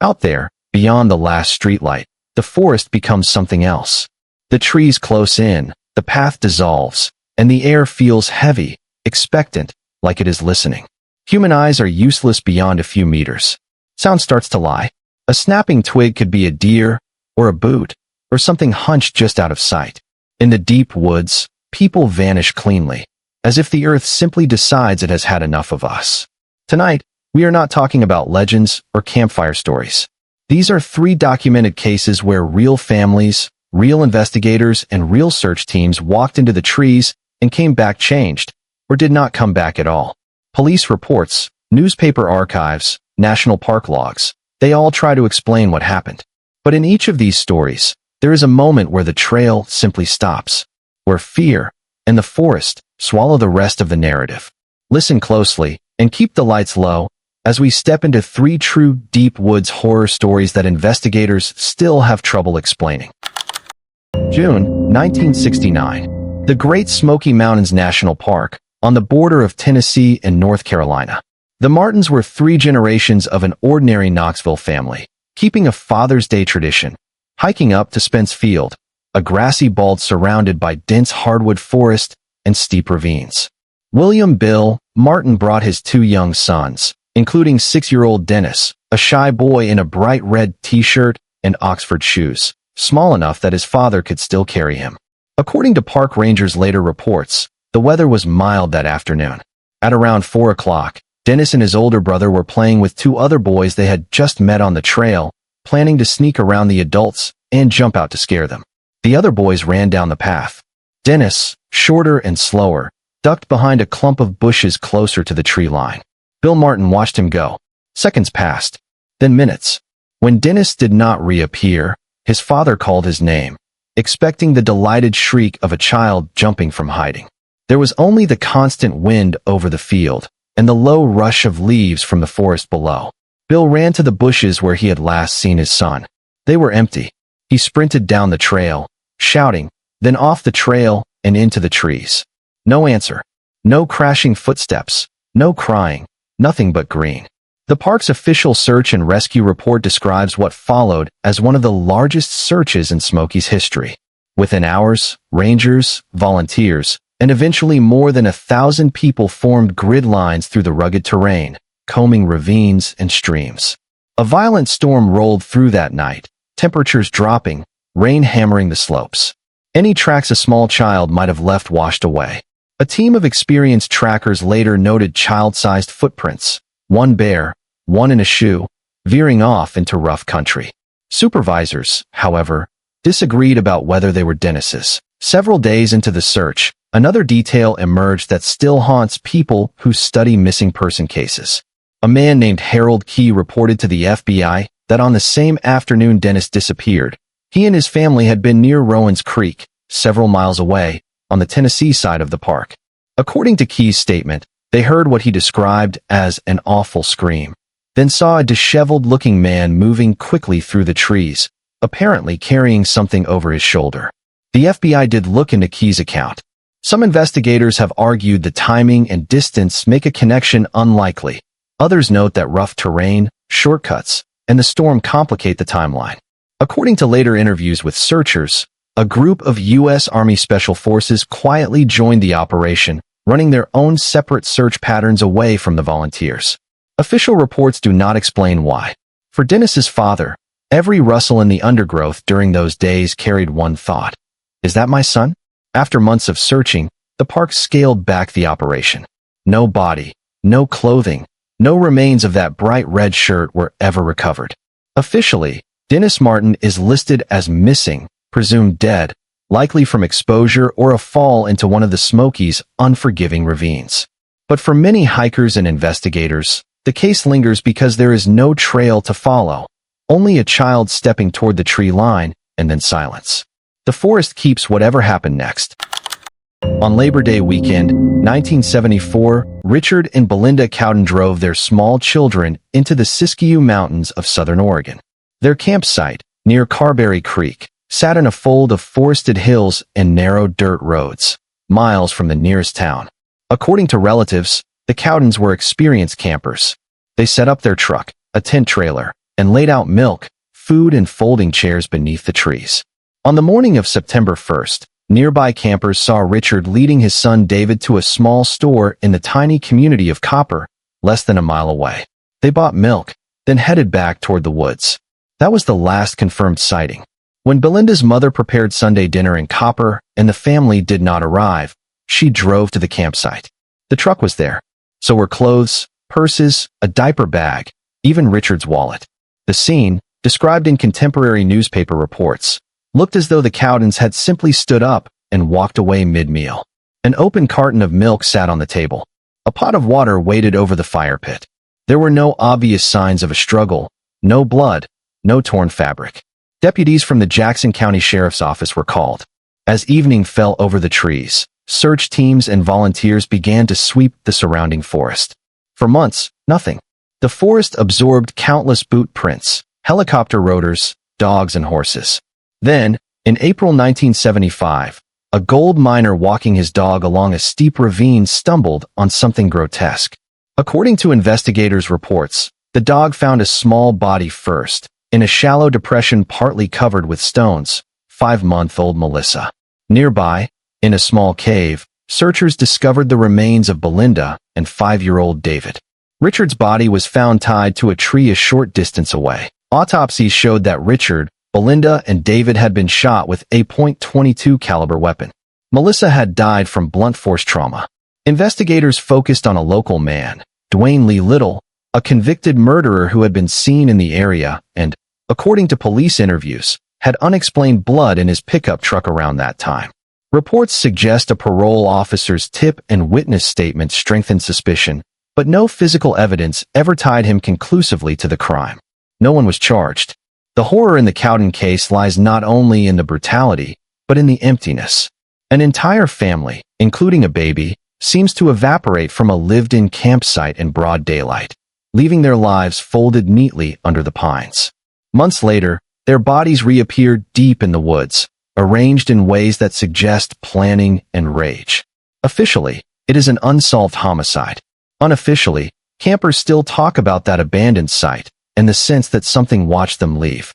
Out there, beyond the last streetlight, the forest becomes something else. The trees close in, the path dissolves, and the air feels heavy, expectant, like it is listening. Human eyes are useless beyond a few meters. Sound starts to lie. A snapping twig could be a deer, or a boot, or something hunched just out of sight. In the deep woods, people vanish cleanly, as if the earth simply decides it has had enough of us. Tonight, we are not talking about legends or campfire stories. These are 3 documented cases where real families, real investigators, and real search teams walked into the trees and came back changed, or did not come back at all. Police reports, newspaper archives, national park logs, they all try to explain what happened. But in each of these stories, there is a moment where the trail simply stops, where fear and the forest swallow the rest of the narrative. Listen closely and keep the lights low as we step into 3 true deep woods horror stories that investigators still have trouble explaining. June 1969. The Great Smoky Mountains National Park, on the border of Tennessee and North Carolina. The Martins were 3 generations of an ordinary Knoxville family, keeping a Father's Day tradition, hiking up to Spence Field, a grassy bald surrounded by dense hardwood forest and steep ravines. William Bill Martin brought his 2 young sons, including 6-year-old Dennis, a shy boy in a bright red t-shirt and Oxford shoes, small enough that his father could still carry him. According to park rangers' later reports, the weather was mild that afternoon. At around 4 o'clock, Dennis and his older brother were playing with 2 other boys they had just met on the trail, planning to sneak around the adults and jump out to scare them. The other boys ran down the path. Dennis, shorter and slower, ducked behind a clump of bushes closer to the tree line. Bill Martin watched him go. Seconds passed, then minutes. When Dennis did not reappear, his father called his name, expecting the delighted shriek of a child jumping from hiding. There was only the constant wind over the field and the low rush of leaves from the forest below. Bill ran to the bushes where he had last seen his son. They were empty. He sprinted down the trail, shouting, then off the trail and into the trees. No answer. No crashing footsteps. No crying. Nothing but green. The park's official search and rescue report describes what followed as one of the largest searches in Smoky's history. Within hours, rangers, volunteers, and eventually more than 1,000 people formed grid lines through the rugged terrain, combing ravines and streams. A violent storm rolled through that night, temperatures dropping, rain hammering the slopes. Any tracks a small child might have left washed away. A team of experienced trackers later noted child-sized footprints, one bare, one in a shoe, veering off into rough country. Supervisors, however, disagreed about whether they were Dennis's. Several days into the search, another detail emerged that still haunts people who study missing person cases. A man named Harold Key reported to the FBI that on the same afternoon Dennis disappeared, he and his family had been near Rowan's Creek, several miles away, on the Tennessee side of the park. According to Key's statement, they heard what he described as an awful scream, then saw a disheveled-looking man moving quickly through the trees, apparently carrying something over his shoulder. The FBI did look into Key's account. Some investigators have argued the timing and distance make a connection unlikely. Others note that rough terrain, shortcuts, and the storm complicate the timeline. According to later interviews with searchers, a group of U.S. Army Special Forces quietly joined the operation, running their own separate search patterns away from the volunteers. Official reports do not explain why. For Dennis's father, every rustle in the undergrowth during those days carried one thought. Is that my son? After months of searching, the park scaled back the operation. No body, no clothing, no remains of that bright red shirt were ever recovered. Officially, Dennis Martin is listed as missing, presumed dead, likely from exposure or a fall into one of the Smokies' unforgiving ravines. But for many hikers and investigators, the case lingers because there is no trail to follow, only a child stepping toward the tree line and then silence. The forest keeps whatever happened next. On Labor Day weekend, 1974, Richard and Belinda Cowden drove their small children into the Siskiyou Mountains of southern Oregon. Their campsite, near Carberry Creek, sat in a fold of forested hills and narrow dirt roads, miles from the nearest town. According to relatives, the Cowdens were experienced campers. They set up their truck, a tent trailer, and laid out milk, food, and folding chairs beneath the trees. On the morning of September 1st, nearby campers saw Richard leading his son David to a small store in the tiny community of Copper, less than a mile away. They bought milk, then headed back toward the woods. That was the last confirmed sighting. When Belinda's mother prepared Sunday dinner in Copper and the family did not arrive, she drove to the campsite. The truck was there. So were clothes, purses, a diaper bag, even Richard's wallet. The scene, described in contemporary newspaper reports, looked as though the Cowdens had simply stood up and walked away mid-meal. An open carton of milk sat on the table. A pot of water waited over the fire pit. There were no obvious signs of a struggle, no blood, no torn fabric. Deputies from the Jackson County Sheriff's Office were called. As evening fell over the trees, search teams and volunteers began to sweep the surrounding forest. For months, nothing. The forest absorbed countless boot prints, helicopter rotors, dogs, and horses. Then, in April 1975, a gold miner walking his dog along a steep ravine stumbled on something grotesque. According to investigators' reports, the dog found a small body first, in a shallow depression partly covered with stones, 5-month-old Melissa. Nearby, in a small cave, searchers discovered the remains of Belinda and 5-year-old David. Richard's body was found tied to a tree a short distance away. Autopsies showed that Richard, Belinda, and David had been shot with a .22 caliber weapon. Melissa had died from blunt force trauma. Investigators focused on a local man, Dwayne Lee Little, a convicted murderer who had been seen in the area and, according to police interviews, had unexplained blood in his pickup truck around that time. Reports suggest a parole officer's tip and witness statement strengthened suspicion, but no physical evidence ever tied him conclusively to the crime. No one was charged. The horror in the Cowden case lies not only in the brutality, but in the emptiness. An entire family, including a baby, seems to evaporate from a lived-in campsite in broad daylight, leaving their lives folded neatly under the pines. Months later, their bodies reappeared deep in the woods, arranged in ways that suggest planning and rage. Officially, it is an unsolved homicide. Unofficially, campers still talk about that abandoned site and the sense that something watched them leave.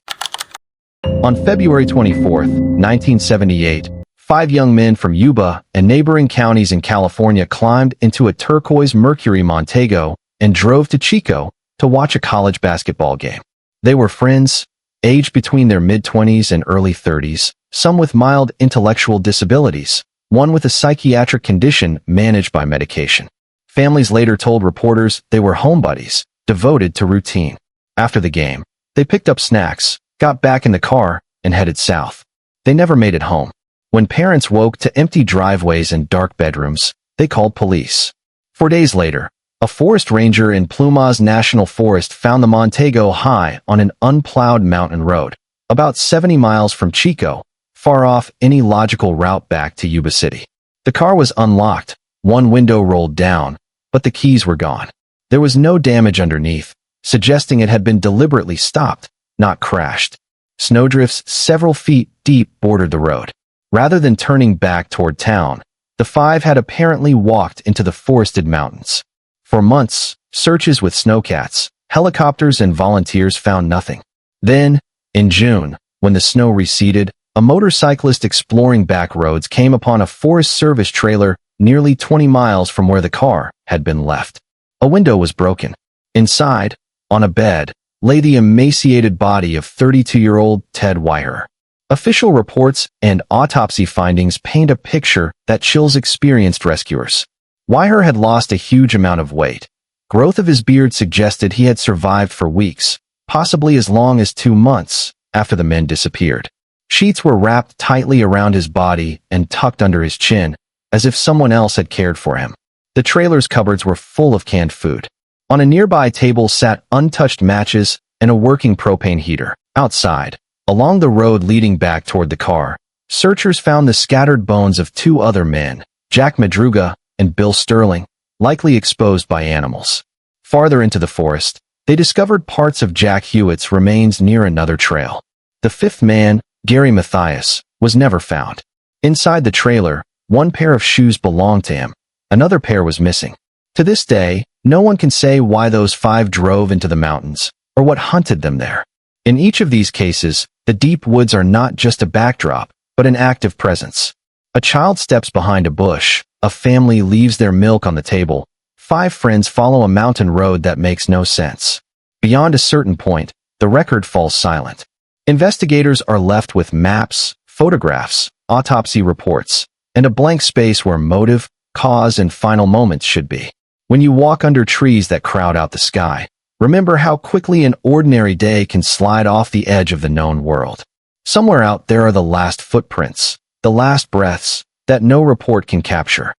On February 24, 1978, 5 young men from Yuba and neighboring counties in California climbed into a turquoise Mercury Montego and drove to Chico to watch a college basketball game. They were friends, aged between their mid-20s and early 30s, some with mild intellectual disabilities, one with a psychiatric condition managed by medication. Families later told reporters they were home buddies, devoted to routine. After the game, they picked up snacks, got back in the car, and headed south. They never made it home. When parents woke to empty driveways and dark bedrooms, they called police. 4 days later, a forest ranger in Plumas National Forest found the Montego high on an unplowed mountain road, about 70 miles from Chico, far off any logical route back to Yuba City. The car was unlocked, one window rolled down, but the keys were gone. There was no damage underneath, suggesting it had been deliberately stopped, not crashed. Snowdrifts several feet deep bordered the road. Rather than turning back toward town, the 5 had apparently walked into the forested mountains. For months, searches with snowcats, helicopters, and volunteers found nothing. Then, in June, when the snow receded, a motorcyclist exploring back roads came upon a Forest Service trailer nearly 20 miles from where the car had been left. A window was broken. Inside, on a bed, lay the emaciated body of 32-year-old Ted Weiher. Official reports and autopsy findings paint a picture that chills experienced rescuers. Weiher had lost a huge amount of weight. Growth of his beard suggested he had survived for weeks, possibly as long as 2 months, after the men disappeared. Sheets were wrapped tightly around his body and tucked under his chin, as if someone else had cared for him. The trailer's cupboards were full of canned food. On a nearby table sat untouched matches and a working propane heater. Outside, along the road leading back toward the car, searchers found the scattered bones of 2 other men, Jack Madruga and Bill Sterling, likely exposed by animals. Farther into the forest, they discovered parts of Jack Hewitt's remains near another trail. The 5th man, Gary Mathias, was never found. Inside the trailer, 1 pair of shoes belonged to him. Another pair was missing. To this day, no one can say why those 5 drove into the mountains, or what hunted them there. In each of these cases, the deep woods are not just a backdrop, but an active presence. A child steps behind a bush, a family leaves their milk on the table, 5 friends follow a mountain road that makes no sense. Beyond a certain point, the record falls silent. Investigators are left with maps, photographs, autopsy reports, and a blank space where motive, cause, and final moments should be. When you walk under trees that crowd out the sky, remember how quickly an ordinary day can slide off the edge of the known world. Somewhere out there are the last footprints, the last breaths, that no report can capture.